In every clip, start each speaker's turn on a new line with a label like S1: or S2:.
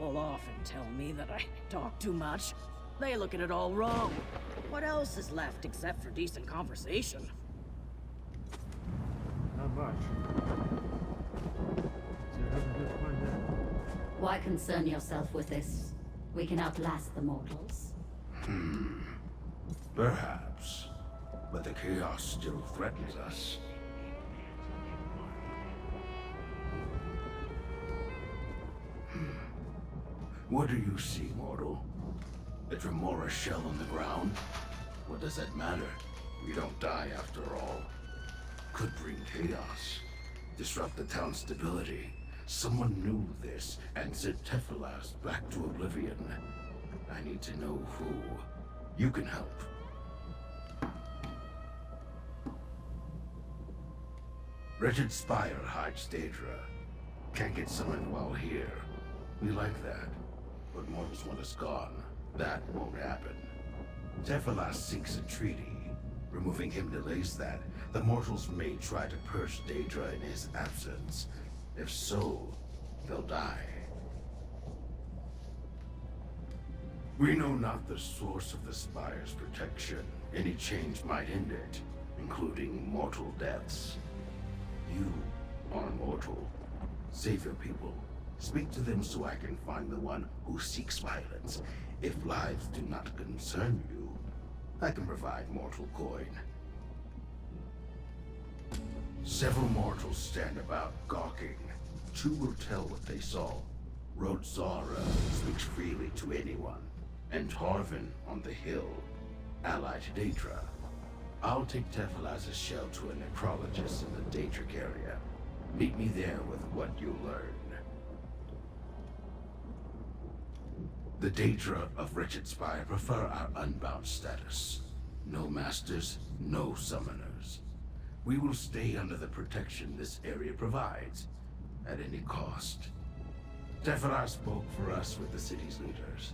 S1: pull off and tell me that I talk too much. They look at it all wrong. What else is left except for decent conversation?
S2: Not much. So you have a good point there.
S3: Why concern yourself with this? We can outlast the mortals.
S4: Perhaps. But the chaos still threatens us. What do you see, mortal? A Tremora shell on the ground? What does that matter? We don't die after all. Could bring chaos. Disrupt the town's stability. Someone knew this and sent Tephalas back to oblivion. I need to know who. You can help. Wretched Spire hides Daedra. Can't get summoned while here. We like that. But mortals want us gone. That won't happen. Tephalas seeks a treaty. Removing him delays that. The mortals may try to purge Daedra in his absence. If so, they'll die. We know not the source of the Spire's protection. Any change might end it, including mortal deaths. You are mortal. Save your people. Speak to them so I can find the one who seeks violence. If lives do not concern you, I can provide mortal coin. Several mortals stand about gawking. Two will tell what they saw. Rodzara speaks freely to anyone. And Tarvin on the hill, allied to Daedra. I'll take Tephalas' shell to a necrologist in the Daedric area. Meet me there with what you learn. The Daedra of Wretched Spire prefer our unbound status. No masters, no summoners. We will stay under the protection this area provides, at any cost. Tephalas spoke for us with the city's leaders.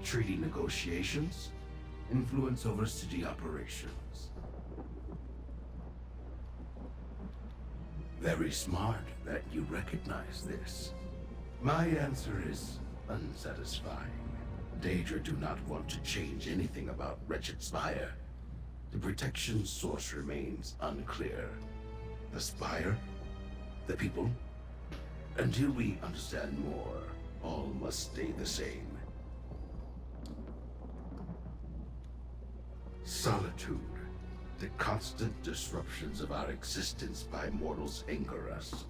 S4: Treaty negotiations, influence over city operations. Very smart that you recognize this. My answer is unsatisfying. Daedra do not want to change anything about Wretched Spire. The protection source remains unclear. The Spire? The people? Until we understand more, all must stay the same. Solitude. The constant disruptions of our existence by mortals anger us.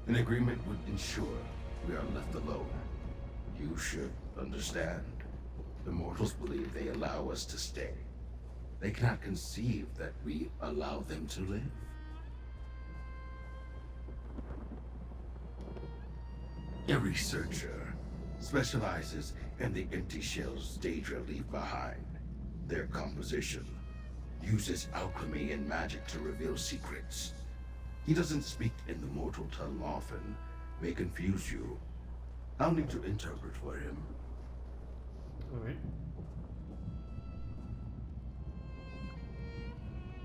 S4: An agreement would ensure we are left alone. You should understand. The mortals believe they allow us to stay. They cannot conceive that we allow them to live. A researcher specializes in the empty shells Daedra leave behind. Their composition uses alchemy and magic to reveal secrets. He doesn't speak in the mortal tongue often, may confuse you. I'll need to interpret for him.
S2: Alright.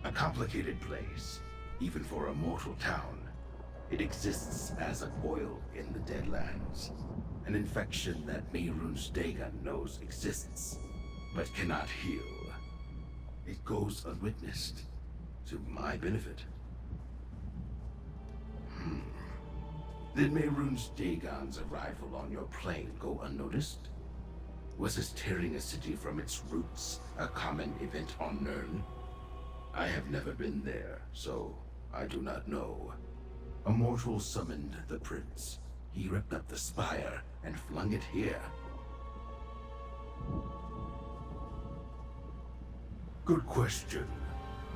S4: A complicated place, even for a mortal town. It exists as a boil in the Deadlands. An infection that Mehrunes Dagon knows exists, but cannot heal. It goes unwitnessed, to my benefit. Did Mehrunes Dagon's arrival on your plane go unnoticed? Was his tearing a city from its roots a common event on Nirn? I have never been there, so I do not know. A mortal summoned the prince. He ripped up the spire and flung it here. Good question.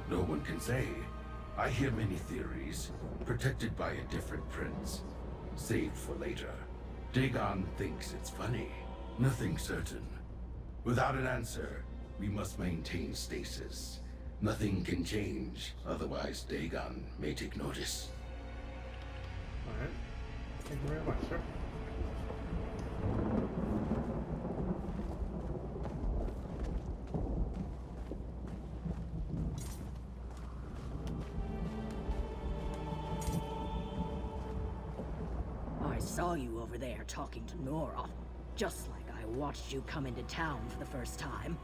S4: No one can say. I hear many theories, protected by a different prince. Saved for later. Dagon thinks it's funny. Nothing certain. Without an answer, we must maintain stasis. Nothing can change, otherwise Dagon may take notice.
S2: Alright. Thank you very much, sir.
S1: I saw you over there talking to Nora. Just like I watched you come into town for the first time.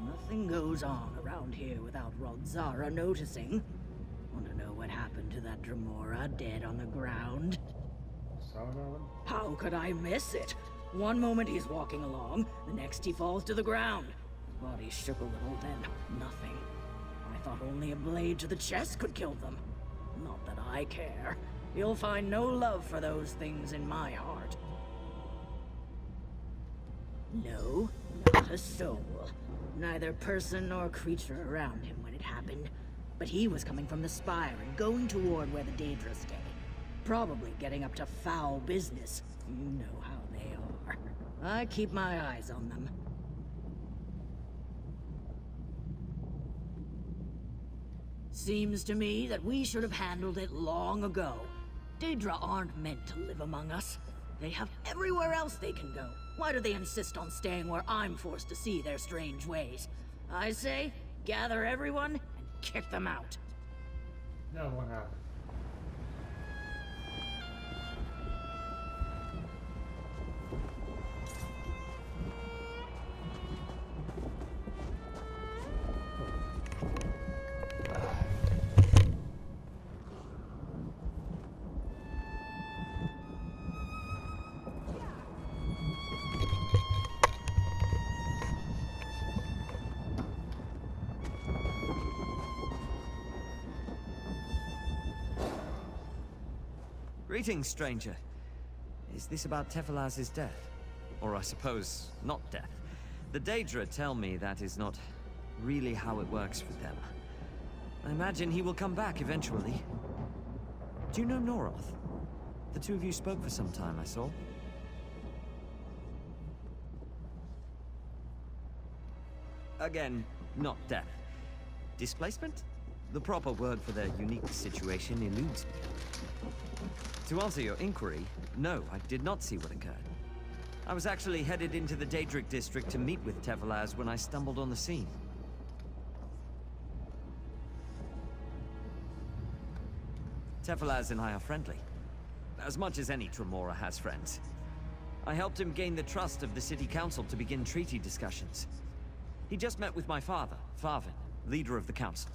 S1: Nothing goes on around here without Rodzara noticing. Want to know what happened to that Dremora dead on the ground?
S2: Saw about him?
S1: How could I miss it? One moment he's walking along, the next he falls to the ground. His body shook a little, then nothing. I thought only a blade to the chest could kill them. Not that I care. You'll find no love for those things in my heart. No, not a soul. Neither person nor creature around him when it happened. But he was coming from the Spire and going toward where the Daedra stay. Probably getting up to foul business. You know how they are. I keep my eyes on them. Seems to me that we should have handled it long ago. Daedra aren't meant to live among us. They have everywhere else they can go. Why do they insist on staying where I'm forced to see their strange ways? I say, gather everyone and kick them out.
S2: Now what happened?
S5: Greetings, stranger. Is this about Tefalaz's death? Or I suppose, not death. The Daedra tell me that is not really how it works for them. I imagine he will come back eventually. Do you know Noroth? The two of you spoke for some time, I saw. Again, not death. Displacement? The proper word for their unique situation eludes me. To answer your inquiry, no, I did not see what occurred. I was actually headed into the Daedric district to meet with Tefalaz when I stumbled on the scene. Tefalaz and I are friendly. As much as any Tremora has friends. I helped him gain the trust of the city council to begin treaty discussions. He just met with my father, Farvin, leader of the council.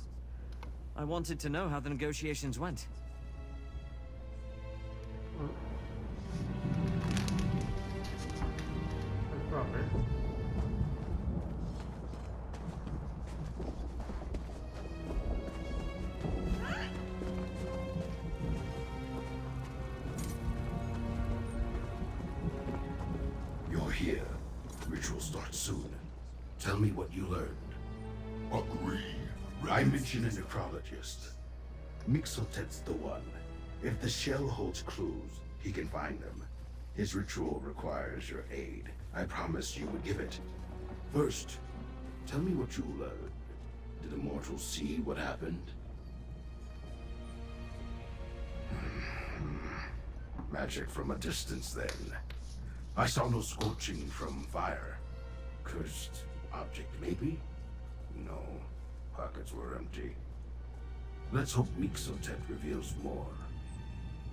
S5: I wanted to know how the negotiations went.
S2: That's proper.
S4: You're here. Ritual starts soon. Tell me what you learned. Agree. I mentioned a necrologist. Mixotet's the one. If the shell holds clues, he can find them. His ritual requires your aid. I promised you would give it. First, tell me what you learned. Did the mortals see what happened? Magic from a distance, then. I saw no scorching from fire. Cursed object, maybe? No. Pockets were empty. Let's hope Mixotet reveals more.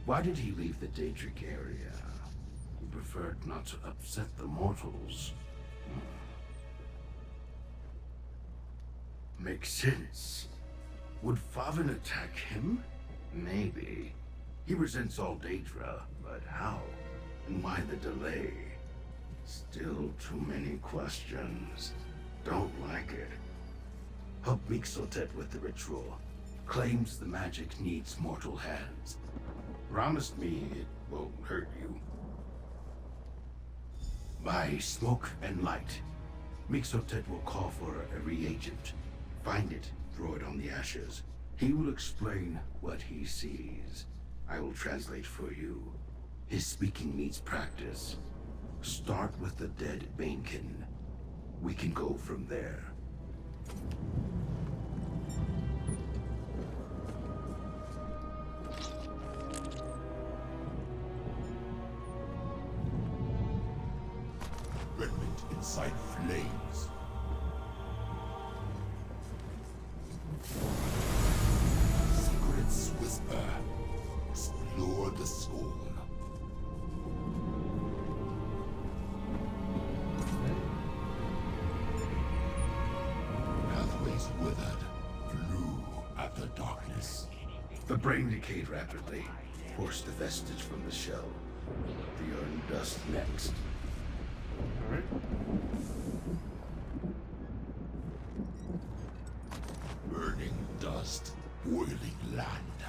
S4: Why did he leave the Daedric area? He preferred not to upset the mortals. Makes sense. Would Farvin attack him? Maybe. He resents all Daedra, but how? And why the delay? Still too many questions. Don't like it. Help Mixotet with the ritual. Claims the magic needs mortal hands. Promised me it won't hurt you. By smoke and light, Mixotet will call for a reagent. Find it, throw it on the ashes. He will explain what he sees. I will translate for you. His speaking needs practice. Start with the dead Banekin. We can go from there.
S6: Remnant inside flames. Secrets whisper. Explore the school. withered, flew at the darkness.
S4: The brain decayed rapidly, forced the vestige from the shell. The urn dust next.
S2: Alright.
S6: Burning dust, boiling land.